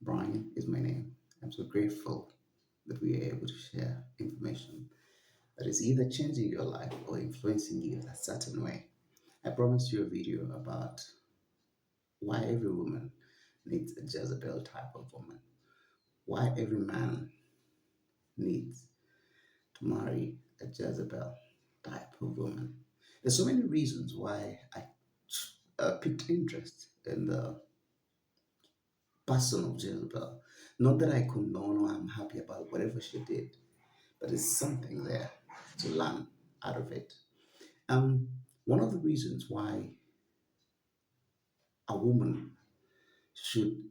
Bryan is my name. I'm so grateful that we are able to share information that is either changing your life or influencing you a certain way. I promised you a video about why every woman needs a Jezebel type of woman, why every man needs to marry a Jezebel type of woman. There's so many reasons why I picked interest in the person of Jezebel. Not that I condone or I'm happy about whatever she did, but it's something there to learn out of it. Um, One of the reasons why a woman should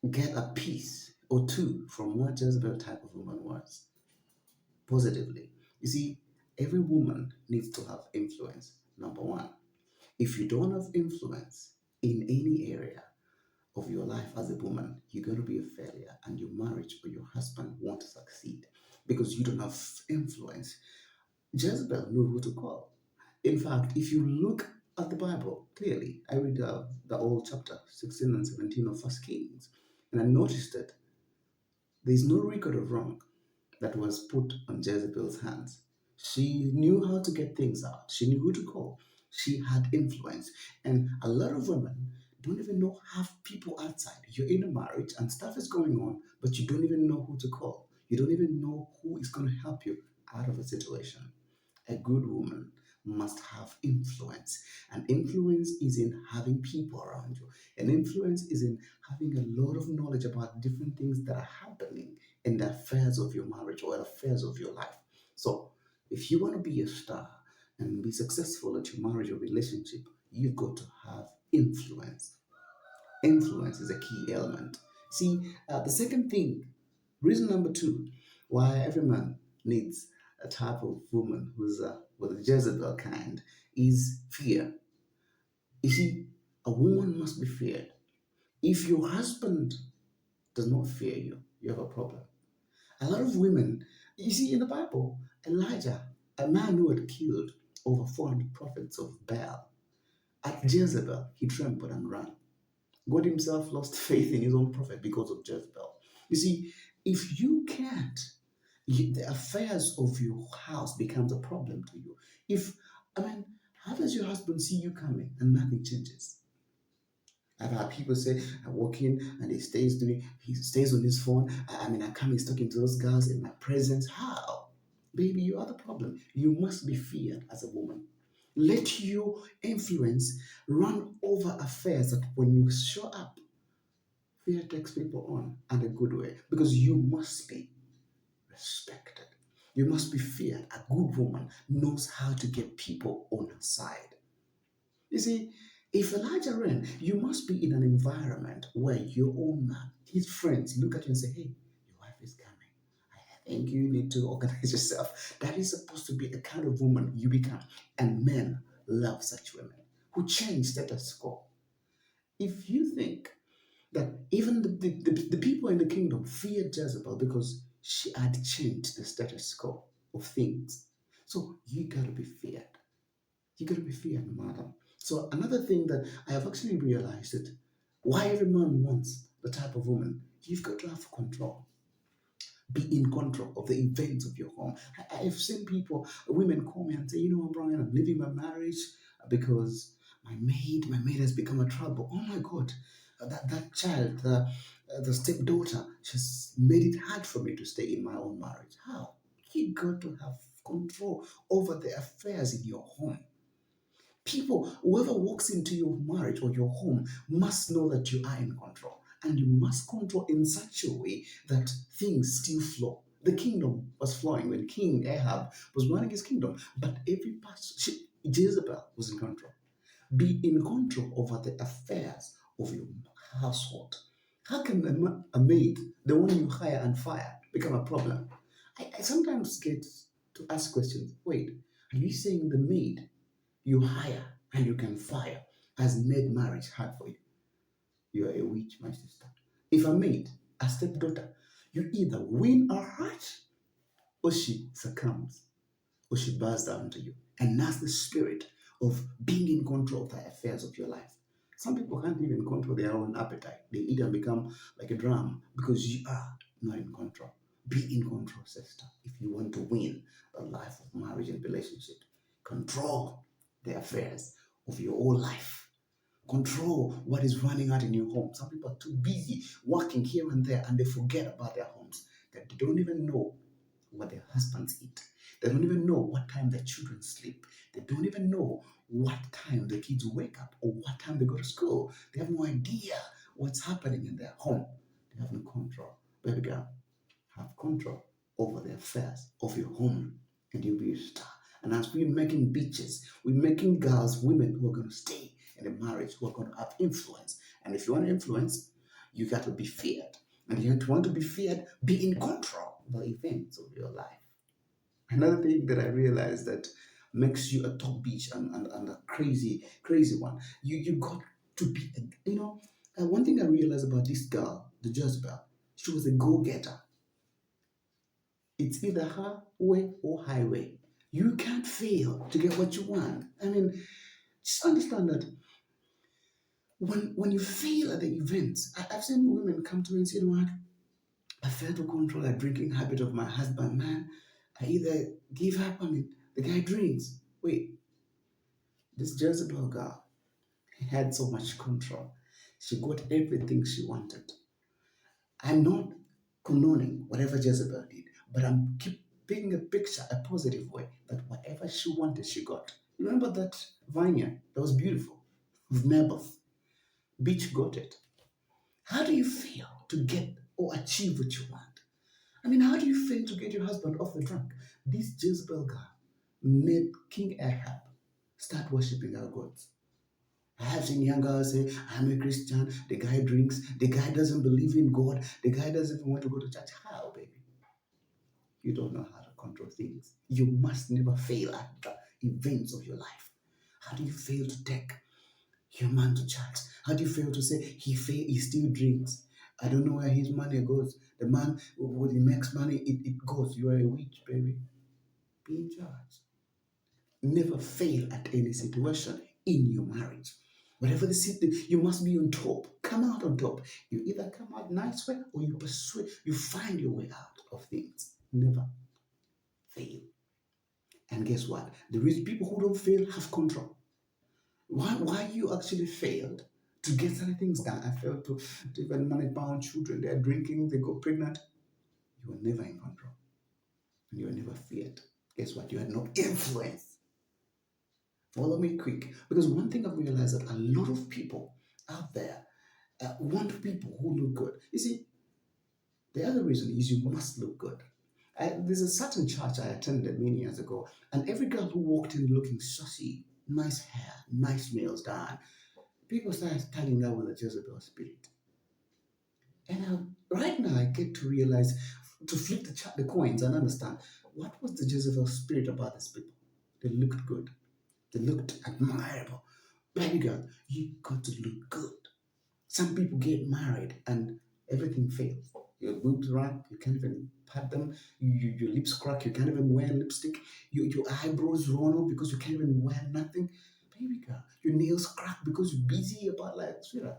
get a piece or two from what Jezebel type of woman was positively. You see, every woman needs to have influence. Number one, if you don't have influence in any area of your life as a woman, you're going to be a failure and your marriage or your husband won't succeed because you don't have influence. Jezebel knew who to call. In fact, if you look at the Bible clearly, I read the old chapter 16 and 17 of First Kings, and I noticed that there's no record of wrong that was put on Jezebel's hands. She knew how to get things out. She knew who to call. She had influence. And a lot of women don't even know half people outside. You're in a marriage and stuff is going on, but you don't even know who to call. You don't even know who is going to help you out of a situation. A good woman must have influence. And influence is in having people around you. And influence is in having a lot of knowledge about different things that are happening in the affairs of your marriage or affairs of your life. So, if you want to be a star and be successful at your marriage or relationship, you've got to have influence. Influence is a key element. See, the second thing, reason number two, why every man needs a type of woman who's with a Jezebel kind is fear. You see, a woman must be feared. If your husband does not fear you, you have a problem. A lot of women, you see in the Bible, Elijah, a man who had killed over 400 prophets of Baal, at Jezebel, he trembled and ran. God himself lost faith in his own prophet because of Jezebel. You see, if you can't, the affairs of your house becomes a problem to you. If, I mean, how does your husband see you coming and nothing changes? I've had people say, I walk in and he stays on his phone. I come, he's talking to those girls in my presence. How? Baby, you are the problem. You must be feared as a woman. Let your influence run over affairs that when you show up, fear takes people on and a good way because you must be respected. You must be feared. A good woman knows how to get people on her side. You see, if Elijah ran, you must be in an environment where your own man, his friends, look at you and say, hey, your wife is coming. I think you need to organize yourself. That is supposed to be the kind of woman you become. And men love such women who change status quo. If you think that even the people in the kingdom feared Jezebel because she had changed the status quo of things. So you gotta be feared. You gotta be feared, madam. So another thing that I have actually realized that why every man wants the type of woman, you've got to have control. Be in control of the events of your home. I've seen people, women call me and say, you know, Brian, I'm leaving my marriage because my maid has become a trouble. Oh my God, that child, the stepdaughter, she's made it hard for me to stay in my own marriage. How? You got to have control over the affairs in your home. People, whoever walks into your marriage or your home must know that you are in control. And you must control in such a way that things still flow. The kingdom was flowing when King Ahab was running his kingdom, but every person, Jezebel was in control. Be in control over the affairs of your household. How can a maid, the one you hire and fire, become a problem? I sometimes get to ask questions. Wait, are you saying the maid you hire and you can fire has made marriage hard for you? You are a witch, my sister. If a maid, a stepdaughter, you either win her heart or she succumbs or she bows down to you. And that's the spirit of being in control of the affairs of your life. Some people can't even control their own appetite. They eat and become like a drum because you are not in control. Be in control, sister. If you want to win the life of marriage and relationship, control the affairs of your whole life. Control what is running out in your home. Some people are too busy working here and there and they forget about their homes. That they don't even know what their husbands eat. They don't even know what time their children sleep. They don't even know what time the kids wake up or what time they go to school. They have no idea what's happening in their home. They have no control. Baby girl, have control over the affairs of your home and you'll be a star. And as we're making bitches, we're making girls, women who are going to stay in a marriage, who are going to have influence. And if you want influence, you got to be feared. And if you want to be feared, be in control of the events of your life. Another thing that I realized that makes you a top bitch and a crazy, crazy one, you got to be, one thing I realized about this girl, the Jezebel, she was a go-getter. It's either her way or highway. You can't fail to get what you want. I mean, just understand that when you fail at the events, I've seen women come to me and say, you know what, I failed to control a drinking habit of my husband, man. I either give up, the guy drinks. Wait, this Jezebel girl had so much control. She got everything she wanted. I'm not condoning whatever Jezebel did, but I'm keeping a picture, a positive way, that whatever she wanted, she got. You remember that vineyard that was beautiful with Naboth? Bitch got it. How do you feel to get or achieve what you want? How do you fail to get your husband off the drunk? This Jezebel girl made King Ahab start worshipping our gods. I have seen young girls say, I'm a Christian, the guy drinks, the guy doesn't believe in God, the guy doesn't even want to go to church. How, baby? You don't know how to control things. You must never fail at the events of your life. How do you fail to take your man to church? How do you fail to say he still drinks? I don't know where his money goes. The man, when he makes money, it goes. You are a witch, baby. Be in charge. Never fail at any situation in your marriage. Whatever the situation, you must be on top. Come out on top. You either come out nice way or you find your way out of things. Never fail. And guess what? The reason people who don't fail have control. Why you actually failed to get certain things done? I failed to even manage my own children. They're drinking, they go pregnant. You were never in control. And you were never feared. Guess what? You had no influence. Follow me quick. Because one thing I've realized that a lot of people out there want people who look good. You see, the other reason is you must look good. There's a certain church I attended many years ago, and every girl who walked in looking saucy, nice hair, nice nails done, people started telling her with a Jezebel spirit. And right now, I get to realize, to flip the coins and understand what was the Jezebel spirit about these people. They looked good. They looked admirable. Baby girl, you got to look good. Some people get married and everything fails. Your boobs run, you can't even pat them. Your lips crack, you can't even wear lipstick. Your eyebrows run up because you can't even wear nothing. Baby girl, your nails crack because you're busy about like, sweetheart.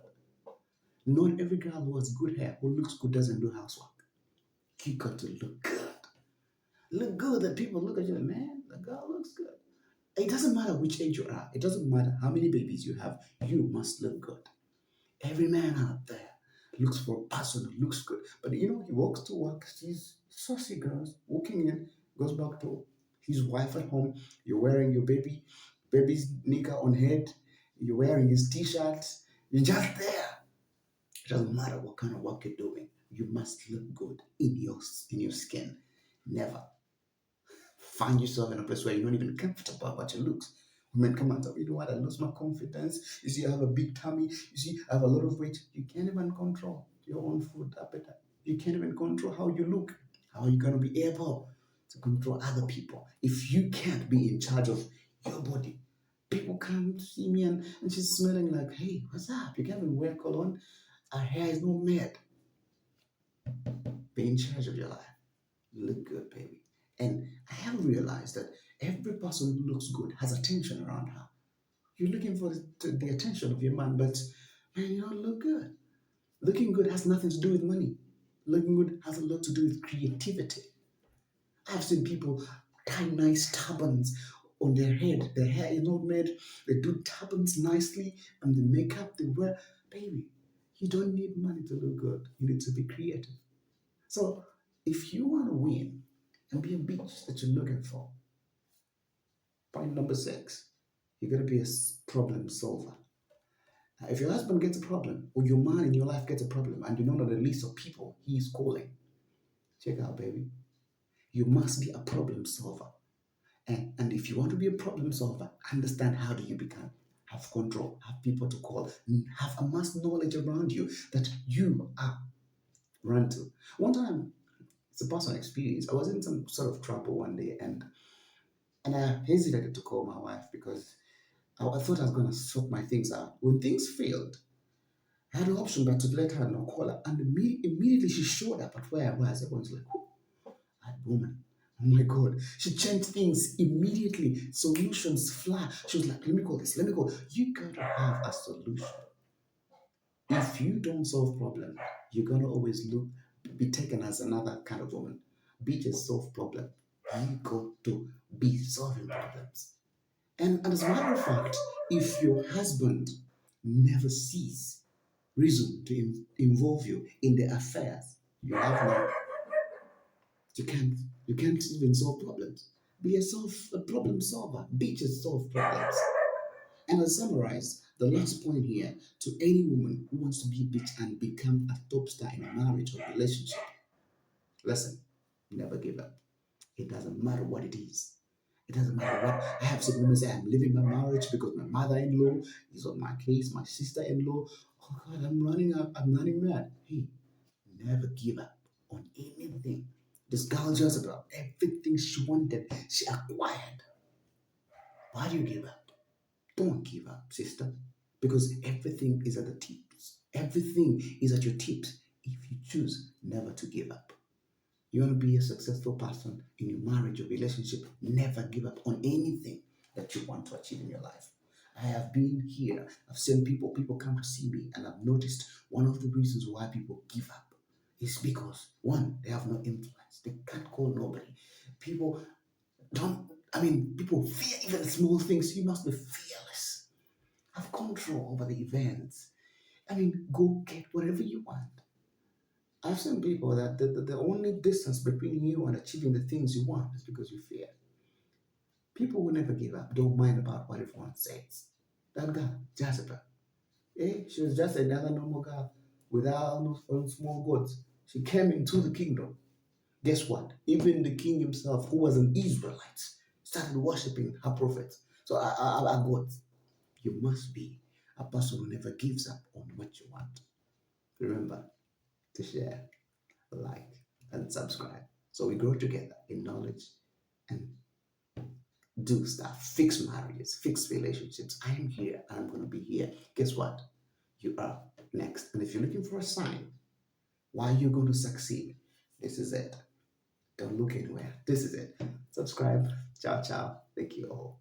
Not every girl who has good hair, who looks good, doesn't do housework. You got to look good. Look good that people look at you like, man, the girl looks good. It doesn't matter which age you are. It doesn't matter how many babies you have. You must look good. Every man out there looks for a person who looks good. But he walks to work, sees saucy girls walking in, goes back to his wife at home. You're wearing your baby's knicker on head. You're wearing his t-shirt. You're just there. It doesn't matter what kind of work you're doing. You must look good in your skin. Never find yourself in a place where you're not even comfortable about your looks. Women come and tell you know what, I lost my confidence. You see, I have a big tummy. You see, I have a lot of weight. You can't even control your own food appetite. You can't even control how you look. How are you going to be able to control other people if you can't be in charge of your body? People come to see me and she's smelling like, hey, what's up? You can't even wear cologne. Our hair is not made. Be in charge of your life. Look good, baby. And I have realized that every person who looks good has attention around her. You're looking for the attention of your man, but man, you don't look good. Looking good has nothing to do with money. Looking good has a lot to do with creativity. I've seen people tie nice turbans on their head. Their hair is not made. They do turbans nicely, and the makeup they wear. Baby, you don't need money to look good. You need to be creative. So, if you want to win and be a bitch that you're looking for, point number six, you got to be a problem solver. Now, if your husband gets a problem, or your man in your life gets a problem, and you know that the list of people he is calling, check out, baby. You must be a problem solver. And if you want to be a problem solver, understand how do you become. Have control, have people to call, have amassed knowledge around you that you are run to. One time, it's a personal experience. I was in some sort of trouble one day, and I hesitated to call my wife because I thought I was going to sort my things out. When things failed, I had an option but to let her know, call her. And immediately she showed up at where I was. Everyone's like, who? That woman. Oh my God. She changed things immediately. Solutions fly. She was like, let me call this. Let me call. You got to have a solution. If you don't solve problems, you're going to always be taken as another kind of woman. Be just solve problem. You got to be solving problems. And as a matter of fact, if your husband never sees reason to involve you in the affairs you have now, you can't you can't even solve problems. Be a problem solver. Be just solve problems. And I'll summarize the last point here to any woman who wants to be a bitch and become a top star in a marriage or relationship. Listen, never give up. It doesn't matter what it is. It doesn't matter what. I have seen women say, I'm leaving my marriage because my mother-in-law is on my case, my sister-in-law. Oh God, I'm running mad. Hey, never give up on anything. This girl Jezebel, everything she wanted, she acquired. Why do you give up? Don't give up, sister. Because everything is at the tips. Everything is at your tips if you choose never to give up. You want to be a successful person in your marriage or relationship, never give up on anything that you want to achieve in your life. I have been here, I've seen people come to see me, and I've noticed one of the reasons why people give up is because, one, they have no influence. They can't call nobody. People people fear even the small things. You must be fearless. Have control over the events. Go get whatever you want. I've seen people that the only distance between you and achieving the things you want is because you fear. People will never give up. Don't mind about what everyone says. That girl, Jezebel, she was just another normal girl without no small gods. She came into the kingdom. Guess what? Even the king himself, who was an Israelite, started worshiping her prophets. So our gods. You must be a person who never gives up on what you want. Remember to share, like, and subscribe. So we grow together in knowledge and do stuff, fix marriages, fix relationships. I am here and I'm going to be here. Guess what? You are next. And if you're looking for a sign why you're going to succeed, this is it. Don't look anywhere. This is it. Subscribe. Ciao, ciao. Thank you all.